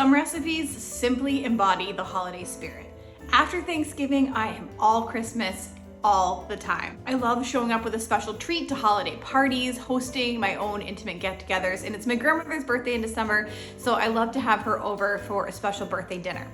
Some recipes simply embody the holiday spirit. After Thanksgiving, I am all Christmas all the time. I love showing up with a special treat to holiday parties, hosting my own intimate get-togethers, and it's my grandmother's birthday in December, so I love to have her over for a special birthday dinner.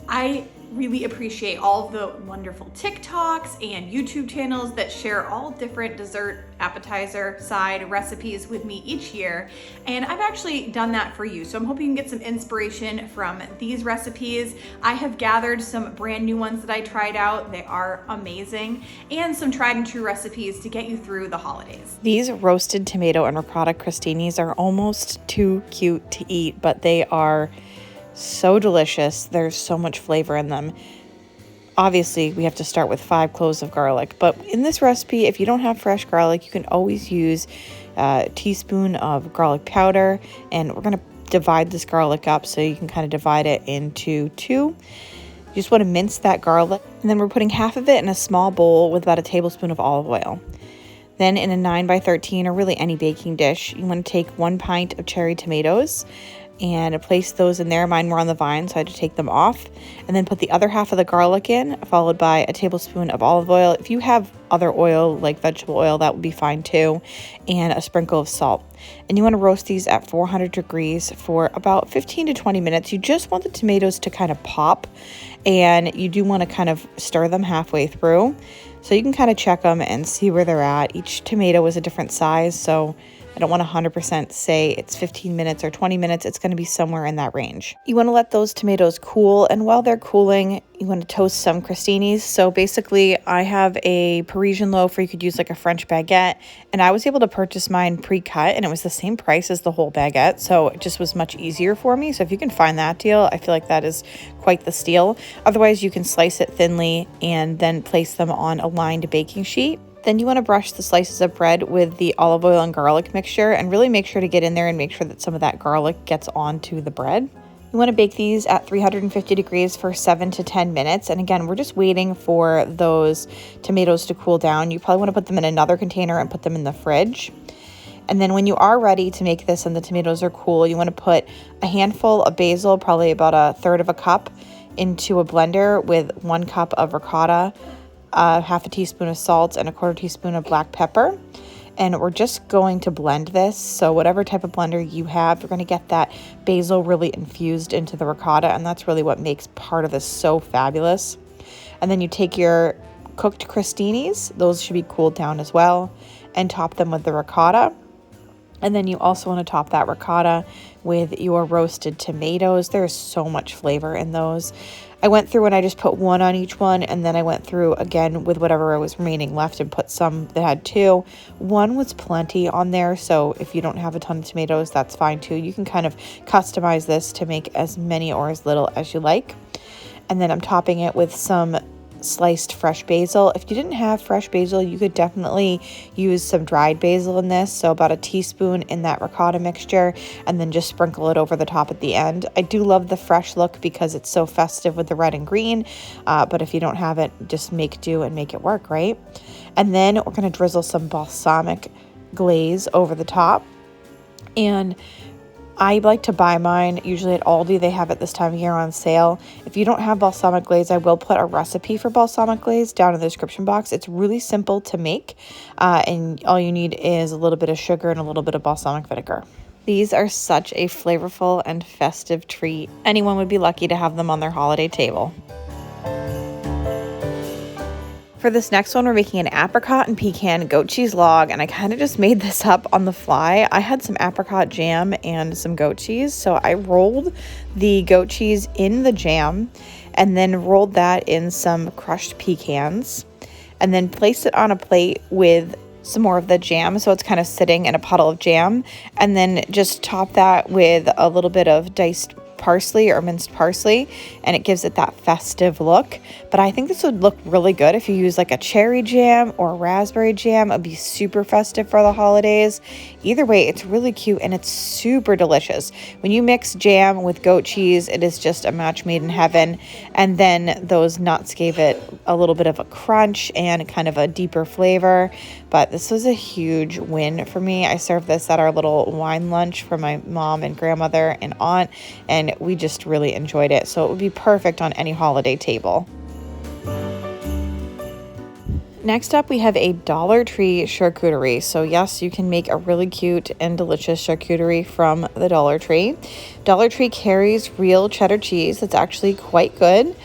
I really appreciate all of the wonderful TikToks and YouTube channels that share all different dessert, appetizer, side recipes with me each year. And I've actually done that for you. So I'm hoping you can get some inspiration from these recipes. I have gathered some brand new ones that I tried out. They are amazing. And some tried and true recipes to get you through the holidays. These roasted tomato and ricotta crostinis are almost too cute to eat, but they are so delicious. There's so much flavor in them. Obviously, we have to start with 5 cloves of garlic, but in this recipe, if you don't have fresh garlic, you can always use a teaspoon of garlic powder, and we're going to divide this garlic up so you can kind of divide it into 2. You just want to mince that garlic, and then we're putting half of it in a small bowl with about a tablespoon of olive oil. Then in a 9x13 or really any baking dish, you want to take 1 pint of cherry tomatoes and place those in there. Mine were on the vine, so I had to take them off. And then put the other half of the garlic in, followed by a tablespoon of olive oil. If you have other oil, like vegetable oil, that would be fine too. And a sprinkle of salt. And you want to roast these at 400 degrees for about 15 to 20 minutes. You just want the tomatoes to kind of pop, and you do want to kind of stir them halfway through. So you can kind of check them and see where they're at. Each tomato is a different size, so I don't want to 100% say it's 15 minutes or 20 minutes. It's going to be somewhere in that range. You want to let those tomatoes cool, and while they're cooling, you want to toast some crostinis. So basically, I have a Parisian loaf, or you could use like a French baguette, and I was able to purchase mine pre-cut, and it was the same price as the whole baguette, so it just was much easier for me. So if you can find that deal, I feel like that is quite the steal. Otherwise, you can slice it thinly and then place them on a lined baking sheet. Then you want to brush the slices of bread with the olive oil and garlic mixture, and really make sure to get in there and make sure that some of that garlic gets onto the bread. You want to bake these at 350 degrees for 7 to 10 minutes. And again, we're just waiting for those tomatoes to cool down. You probably want to put them in another container and put them in the fridge. And then when you are ready to make this and the tomatoes are cool, you want to put a handful of basil, probably about 1/3 of a cup, into a blender with 1 cup of ricotta, half a teaspoon of salt, and 1/4 teaspoon of black pepper. And we're just going to blend this. So whatever type of blender you have, you're going to get that basil really infused into the ricotta, and that's really what makes part of this so fabulous. And then you take your cooked crostinis, those should be cooled down as well, and top them with the ricotta. And then you also want to top that ricotta with your roasted tomatoes. There's so much flavor in those. I went through and I just put 1 on each one, and then I went through again with whatever was remaining left and put some that had 2. 1 was plenty on there, so if you don't have a ton of tomatoes, that's fine too. You can kind of customize this to make as many or as little as you like. And then I'm topping it with some sliced fresh basil. If you didn't have fresh basil, you could definitely use some dried basil in this, so about a teaspoon in that ricotta mixture, and then just sprinkle it over the top at the end. I do love the fresh look because it's so festive with the red and green, but if you don't have it, just make do and make it work, right? And then we're going to drizzle some balsamic glaze over the top, and I like to buy mine usually at Aldi. They have it this time of year on sale. If you don't have balsamic glaze, I will put a recipe for balsamic glaze down in the description box. It's really simple to make, and all you need is a little bit of sugar and a little bit of balsamic vinegar. These are such a flavorful and festive treat. Anyone would be lucky to have them on their holiday table. For this next one, we're making an apricot and pecan goat cheese log, and I kind of just made this up on the fly. I had some apricot jam and some goat cheese, so I rolled the goat cheese in the jam and then rolled that in some crushed pecans, and then placed it on a plate with some more of the jam, so it's kind of sitting in a puddle of jam, and then just top that with a little bit of diced parsley or minced parsley, and it gives it that festive look. But I think this would look really good if you use like a cherry jam or a raspberry jam. It'd be super festive for the holidays. Either way, it's really cute and it's super delicious. When you mix jam with goat cheese, it is just a match made in heaven. And then those nuts gave it a little bit of a crunch and kind of a deeper flavor. But this was a huge win for me. I served this at our little wine lunch for my mom and grandmother and aunt, and mine, we just really enjoyed it. So it would be perfect on any holiday table. Next up, we have a Dollar Tree charcuterie. So yes, you can make a really cute and delicious charcuterie from the Dollar Tree. Dollar Tree carries real cheddar cheese. It's actually quite good.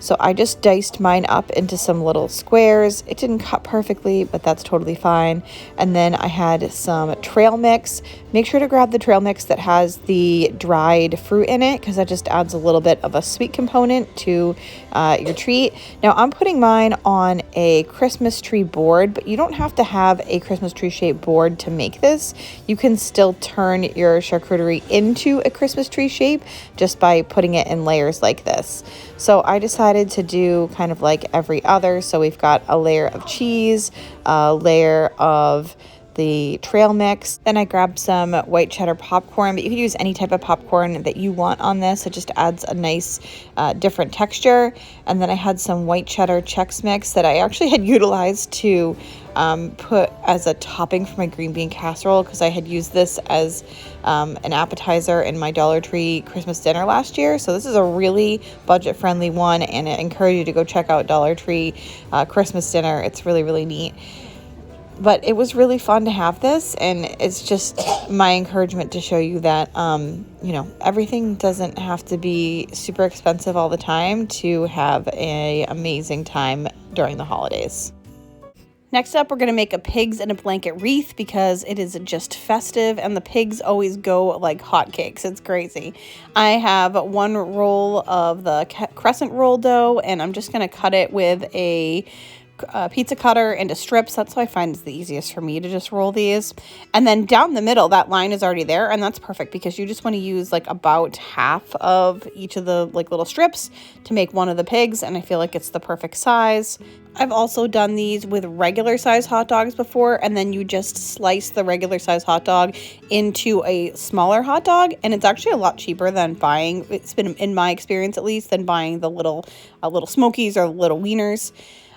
So I just diced mine up into some little squares. It didn't cut perfectly, but that's totally fine. And then I had some trail mix. Make sure to grab the trail mix that has the dried fruit in it, because that just adds a little bit of a sweet component to your treat. Now I'm putting mine on a Christmas tree board, but you don't have to have a Christmas tree shaped board to make this. You can still turn your charcuterie into a Christmas tree shape just by putting it in layers like this. So I decided to do kind of like every other. So we've got a layer of cheese, a layer of the trail mix. Then I grabbed some white cheddar popcorn, but you could use any type of popcorn that you want on this. It just adds a nice different texture. And then I had some white cheddar Chex Mix that I actually had utilized to put as a topping for my green bean casserole, because I had used this as an appetizer in my Dollar Tree Christmas dinner last year. So this is a really budget friendly one, and I encourage you to go check out Dollar Tree Christmas dinner. It's really, really neat. But it was really fun to have this, and it's just my encouragement to show you that, everything doesn't have to be super expensive all the time to have an amazing time during the holidays. Next up, we're going to make a pigs in a blanket wreath, because it is just festive and the pigs always go like hotcakes. It's crazy. I have one roll of the crescent roll dough, and I'm just going to cut it with a pizza cutter into strips. That's how I find it's the easiest for me to just roll these. And then down the middle, that line is already there, and that's perfect because you just want to use like about half of each of the like little strips to make one of the pigs, and I feel like it's the perfect size. I've also done these with regular size hot dogs before, and then you just slice the regular size hot dog into a smaller hot dog, and it's actually a lot cheaper than buying, it's been in my experience at least, than buying the little Smokies or little wieners.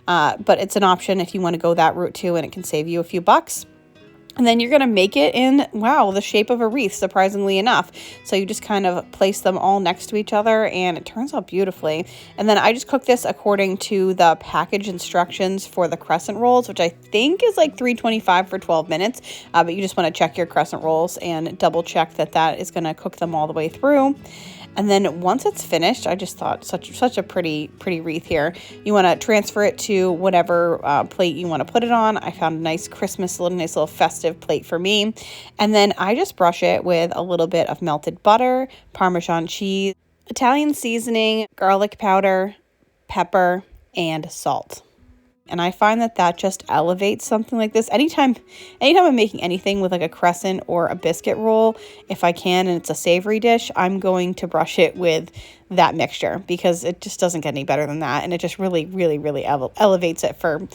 But it's an option if you want to go that route too, and it can save you a few bucks. And then you're going to make it in, the shape of a wreath, surprisingly enough. So you just kind of place them all next to each other, and it turns out beautifully. And then I just cook this according to the package instructions for the crescent rolls, which I think is like $3.25 for 12 minutes. But you just want to check your crescent rolls and double check that is going to cook them all the way through. And then once it's finished, I just thought such a pretty wreath here. You want to transfer it to whatever plate you want to put it on. I found a nice nice little festive plate for me. And then I just brush it with a little bit of melted butter, Parmesan cheese, Italian seasoning, garlic powder, pepper, and salt. And I find that just elevates something like this. Anytime I'm making anything with like a crescent or a biscuit roll, if I can, and it's a savory dish, I'm going to brush it with that mixture, because it just doesn't get any better than that. And it just really, really, really elevates it for,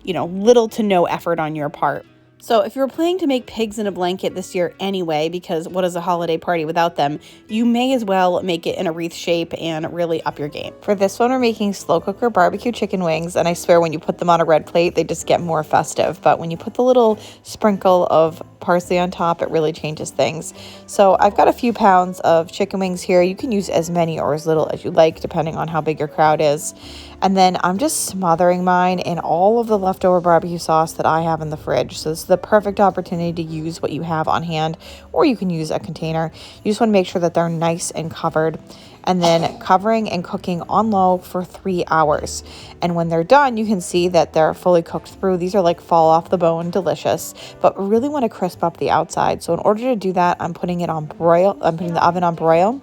little to no effort on your part. So if you're planning to make pigs in a blanket this year anyway, because what is a holiday party without them, you may as well make it in a wreath shape and really up your game. For this one, we're making slow cooker barbecue chicken wings, and I swear when you put them on a red plate, they just get more festive. But when you put the little sprinkle of parsley on top, it really changes things. So I've got a few pounds of chicken wings here. You can use as many or as little as you like, depending on how big your crowd is. And then I'm just smothering mine in all of the leftover barbecue sauce that I have in the fridge. So this is the perfect opportunity to use what you have on hand, or you can use a container. You just want to make sure that they're nice and covered, and then covering and cooking on low for 3 hours. And when they're done, you can see that they're fully cooked through. These are like fall off the bone, delicious, but really want to crisp up the outside. So in order to do that, I'm putting it on broil. I'm putting the oven on broil,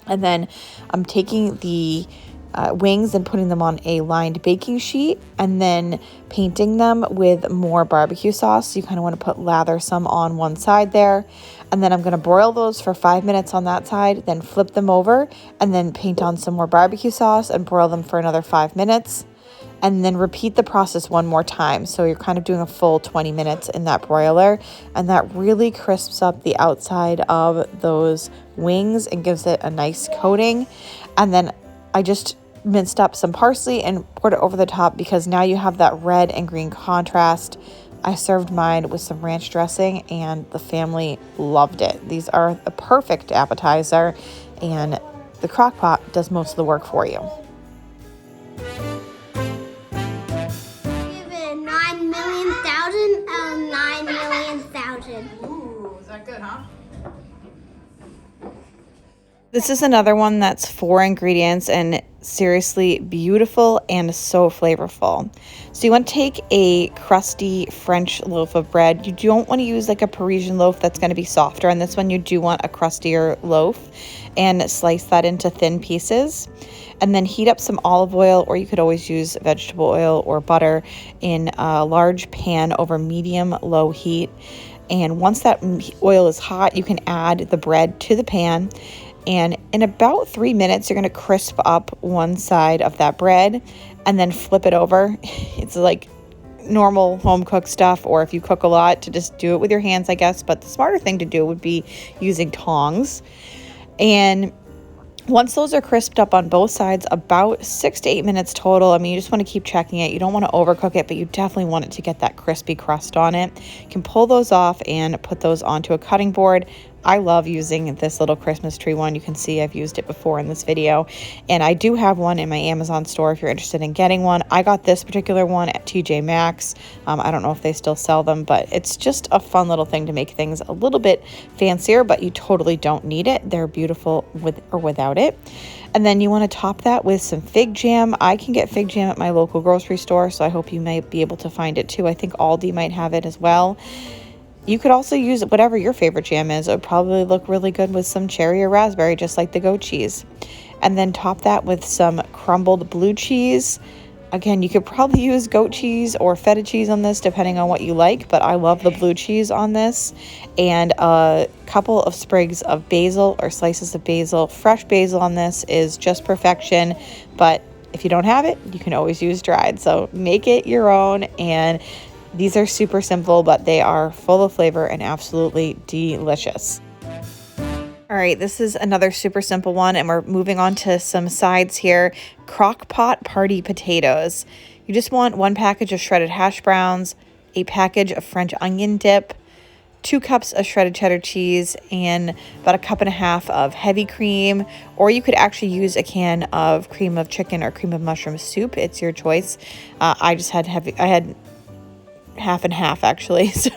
and then I'm taking the wings and putting them on a lined baking sheet, and then painting them with more barbecue sauce. So you kind of want to lather some on one side there, and then I'm going to broil those for 5 minutes on that side, then flip them over, and then paint on some more barbecue sauce and broil them for another 5 minutes, and then repeat the process one more time. So you're kind of doing a full 20 minutes in that broiler, and that really crisps up the outside of those wings and gives it a nice coating. And then I just minced up some parsley and poured it over the top, because now you have that red and green contrast. I served mine with some ranch dressing, and the family loved it. These are a perfect appetizer, and the Crockpot does most of the work for you. Give it 9 million thousand out of 9 million thousand. Ooh, is that good, huh? This is another one that's 4 ingredients and seriously beautiful and so flavorful. So you want to take a crusty French loaf of bread. You don't want to use like a Parisian loaf that's going to be softer. On this one, you do want a crustier loaf, and slice that into thin pieces. And then heat up some olive oil, or you could always use vegetable oil or butter in a large pan over medium-low heat. And once that oil is hot, you can add the bread to the pan. And in about 3 minutes, you're going to crisp up one side of that bread and then flip it over. It's like normal home cooked stuff, or if you cook a lot, to just do it with your hands, I guess. But the smarter thing to do would be using tongs. And once those are crisped up on both sides, about 6 to 8 minutes total. I mean, you just want to keep checking it. You don't want to overcook it, but you definitely want it to get that crispy crust on it. You can pull those off and put those onto a cutting board. I love using this little Christmas tree one. You can see I've used it before in this video. And I do have one in my Amazon store if you're interested in getting one. I got this particular one at TJ Maxx. I don't know if they still sell them, but it's just a fun little thing to make things a little bit fancier, but you totally don't need it. They're beautiful with or without it. And then you want to top that with some fig jam. I can get fig jam at my local grocery store, so I hope you might be able to find it too. I think Aldi might have it as well. You could also use whatever your favorite jam is. It would probably look really good with some cherry or raspberry, just like the goat cheese. And then top that with some crumbled blue cheese. Again, you could probably use goat cheese or feta cheese on this, depending on what you like, but I love the blue cheese on this. And a couple of sprigs of basil or slices of basil. Fresh basil on this is just perfection, but if you don't have it, you can always use dried. So make it your own, and these are super simple, but they are full of flavor and absolutely delicious. All right, this is another super simple one, and we're moving on to some sides here. Crockpot party potatoes. You just want 1 package of shredded hash browns, a package of French onion dip, 2 cups of shredded cheddar cheese, and about 1.5 cups of heavy cream, or you could actually use a can of cream of chicken or cream of mushroom soup. It's your choice. I had half and half actually, so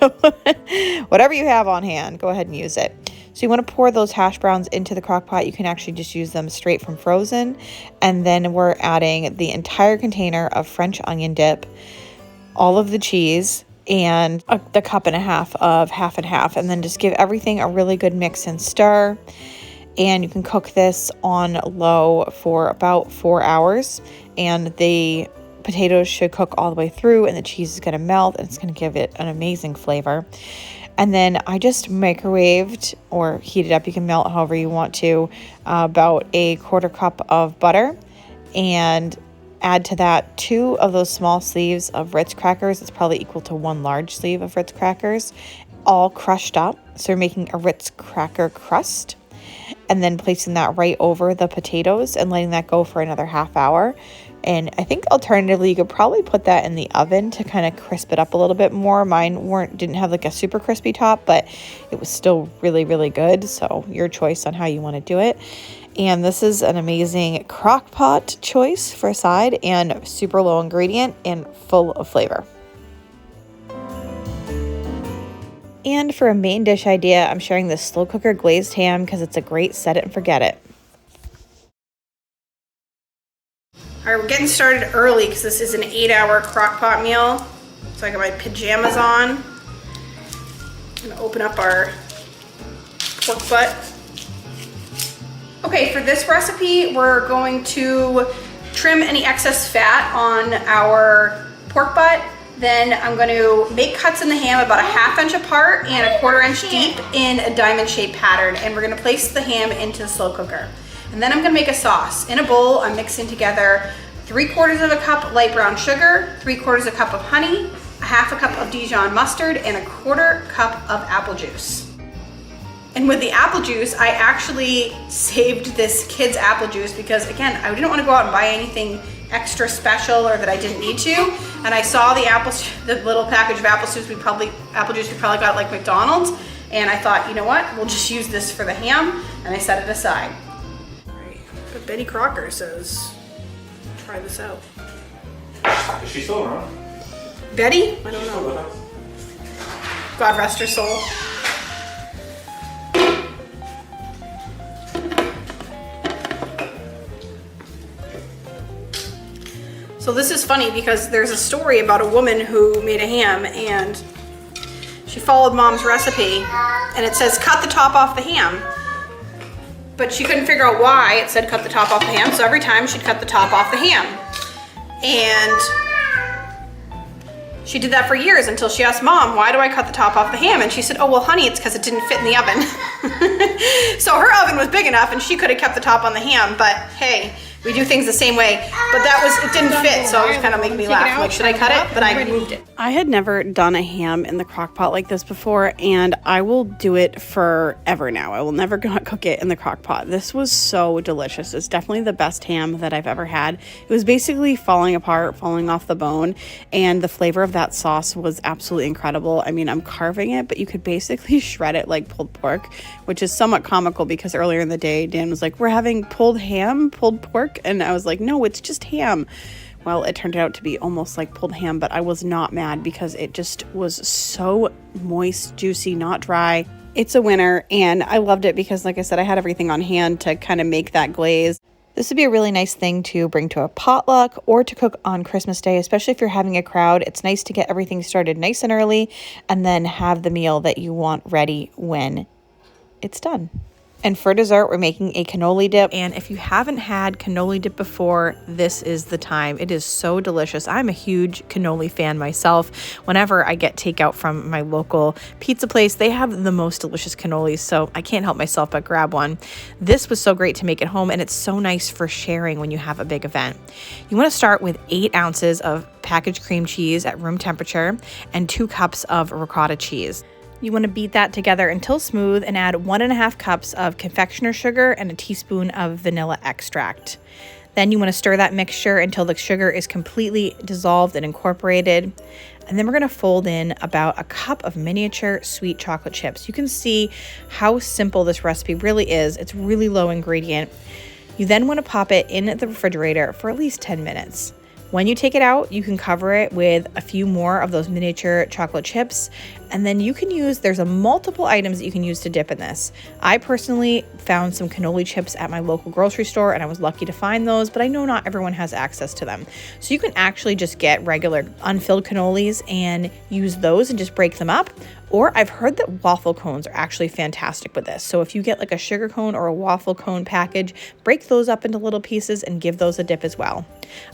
whatever you have on hand, go ahead and use it. So you want to pour those hash browns into the crock pot. You can actually just use them straight from frozen. And then we're adding the entire container of French onion dip, all of the cheese, and the 1.5 cups of half and half, and then just give everything a really good mix and stir. And you can cook this on low for about 4 hours, and the potatoes should cook all the way through, and the cheese is going to melt, and it's going to give it an amazing flavor. And then I just microwaved or heated up, you can melt however you want to, about 1/4 cup of butter, and add to that 2 of those small sleeves of Ritz crackers. It's probably equal to 1 large sleeve of Ritz crackers, all crushed up. So you're making a Ritz cracker crust, and then placing that right over the potatoes and letting that go for another half hour. And I think alternatively, you could probably put that in the oven to kind of crisp it up a little bit more. Mine didn't have like a super crispy top, but it was still really, really good. So your choice on how you want to do it. And this is an amazing crock pot choice for a side, and super low ingredient and full of flavor. And for a main dish idea, I'm sharing this slow cooker glazed ham because it's a great set it and forget it. All right, we're getting started early because this is an 8-hour crock pot meal. So I got my pajamas on. I'm gonna open up our pork butt. Okay, for this recipe, we're going to trim any excess fat on our pork butt. Then I'm going to make cuts in the ham about 1/2 inch apart and 1/4 inch deep in a diamond shaped pattern. And we're going to place the ham into the slow cooker. And then I'm going to make a sauce. In a bowl, I'm mixing together 3/4 cup light brown sugar, 3/4 cup of honey, 1/2 cup of Dijon mustard, and 1/4 cup of apple juice. And with the apple juice, I actually saved this kid's apple juice because, again, I didn't want to go out and buy anything extra special or that I didn't need to. And I saw the little package of apple juice we probably got at like McDonald's. And I thought, you know what? We'll just use this for the ham. And I set it aside. All right, Betty Crocker says, try this out. Is she still around? Betty? I don't know. God rest her soul. So this is funny because there's a story about a woman who made a ham and she followed Mom's recipe and it says cut the top off the ham. But she couldn't figure out why it said cut the top off the ham, so every time she'd cut the top off the ham. And she did that for years until she asked Mom, why do I cut the top off the ham? And she said, oh, well, honey, it's because it didn't fit in the oven. So her oven was big enough and she could have kept the top on the ham, but hey, we do things the same way. But it didn't fit, so it was kind of making me laugh. Like, should I cut it? But I moved it. I had never done a ham in the crock pot like this before, and I will do it forever now. I will never not cook it in the crock pot. This was so delicious. It's definitely the best ham that I've ever had. It was basically falling apart, falling off the bone, and the flavor of that sauce was absolutely incredible. I mean, I'm carving it, but you could basically shred it like pulled pork, which is somewhat comical because earlier in the day, Dan was like, we're having pulled pork. And I was like, no, it's just ham. Well, it turned out to be almost like pulled ham, but I was not mad because it just was so moist, juicy, not dry. It's a winner, and I loved it because, like I said, I had everything on hand to kind of make that glaze. This would be a really nice thing to bring to a potluck or to cook on Christmas Day, especially if you're having a crowd. It's nice to get everything started nice and early and then have the meal that you want ready when it's done. And for dessert, we're making a cannoli dip. And if you haven't had cannoli dip before, this is the time. It is so delicious. I'm a huge cannoli fan myself. Whenever I get takeout from my local pizza place, they have the most delicious cannolis, so I can't help myself but grab one. This was so great to make at home, and it's so nice for sharing when you have a big event. You want to start with 8 ounces of packaged cream cheese at room temperature and 2 cups of ricotta cheese. You want to beat that together until smooth and add 1.5 cups of confectioner sugar and a teaspoon of vanilla extract. Then you want to stir that mixture until the sugar is completely dissolved and incorporated. And then we're going to fold in about a cup of miniature sweet chocolate chips. You can see how simple this recipe really is. It's really low ingredient. You then want to pop it in the refrigerator for at least 10 minutes. When you take it out, you can cover it with a few more of those miniature chocolate chips, and then you can use, there's a multiple items that you can use to dip in this. I personally found some cannoli chips at my local grocery store, and I was lucky to find those, but I know not everyone has access to them. So you can actually just get regular unfilled cannolis and use those and just break them up. Or I've heard that waffle cones are actually fantastic with this. So if you get like a sugar cone or a waffle cone package, break those up into little pieces and give those a dip as well.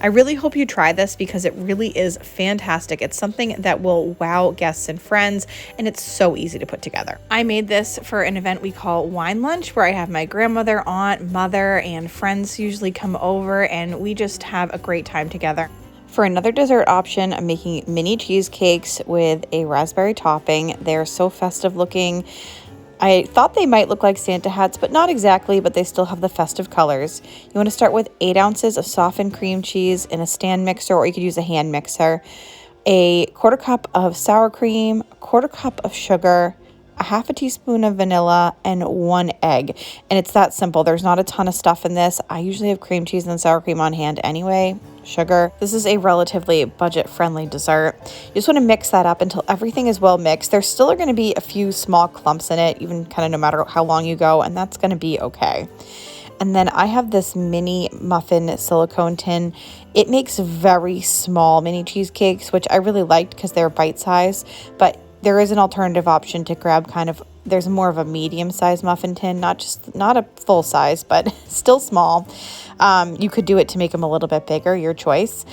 I really hope you try this because it really is fantastic. It's something that will wow guests and friends, and it's so easy to put together. I made this for an event we call Wine Lunch, where I have my grandmother, aunt, mother, and friends usually come over, and we just have a great time together. For another dessert option, I'm making mini cheesecakes with a raspberry topping. They're so festive looking. I thought they might look like Santa hats, but not exactly, but they still have the festive colors. You want to start with 8 ounces of softened cream cheese in a stand mixer, or you could use a hand mixer, a 1/4 cup of sour cream, a 1/4 cup of sugar, a 1/2 teaspoon of vanilla, and 1 egg. And it's that simple. There's not a ton of stuff in this. I usually have cream cheese and sour cream on hand anyway. Sugar. This is a relatively budget-friendly dessert. You just want to mix that up until everything is well mixed. There still are going to be a few small clumps in it, even kind of no matter how long you go, and that's going to be okay. And then I have this mini muffin silicone tin. It makes very small mini cheesecakes, which I really liked because they're bite-sized, but there is an alternative option to grab there's more of a medium-sized muffin tin, not a full size, but still small. You could do it to make them a little bit bigger, your choice.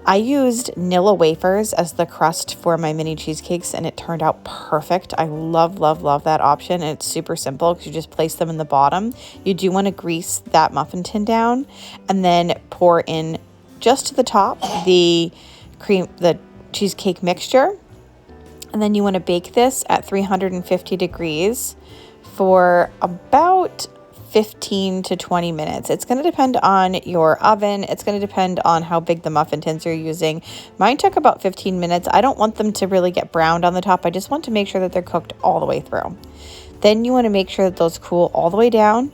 I used Nilla wafers as the crust for my mini cheesecakes, and it turned out perfect. I love, love, love that option, and it's super simple because you just place them in the bottom. You do want to grease that muffin tin down and then pour in just to the top the cheesecake mixture. And then you want to bake this at 350 degrees for about 15 to 20 minutes. It's going to depend on your oven. It's going to depend on how big the muffin tins you're using. Mine took about 15 minutes. I don't want them to really get browned on the top. I just want to make sure that they're cooked all the way through. Then you want to make sure that those cool all the way down.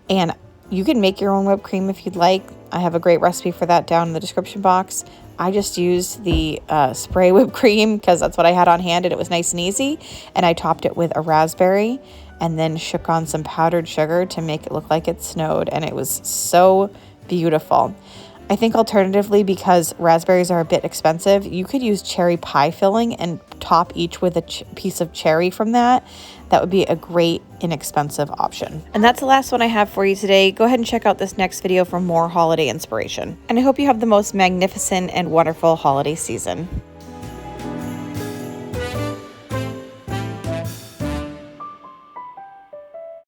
And You can make your own whipped cream if you'd like. I have a great recipe for that down in the description box. I just used the spray whipped cream because that's what I had on hand and it was nice and easy. And I topped it with a raspberry and then shook on some powdered sugar to make it look like it snowed. And it was so beautiful. I think alternatively, because raspberries are a bit expensive, you could use cherry pie filling and top each with a piece of cherry from that. That would be a great inexpensive option. And that's the last one I have for you today. Go ahead and check out this next video for more holiday inspiration. And I hope you have the most magnificent and wonderful holiday season.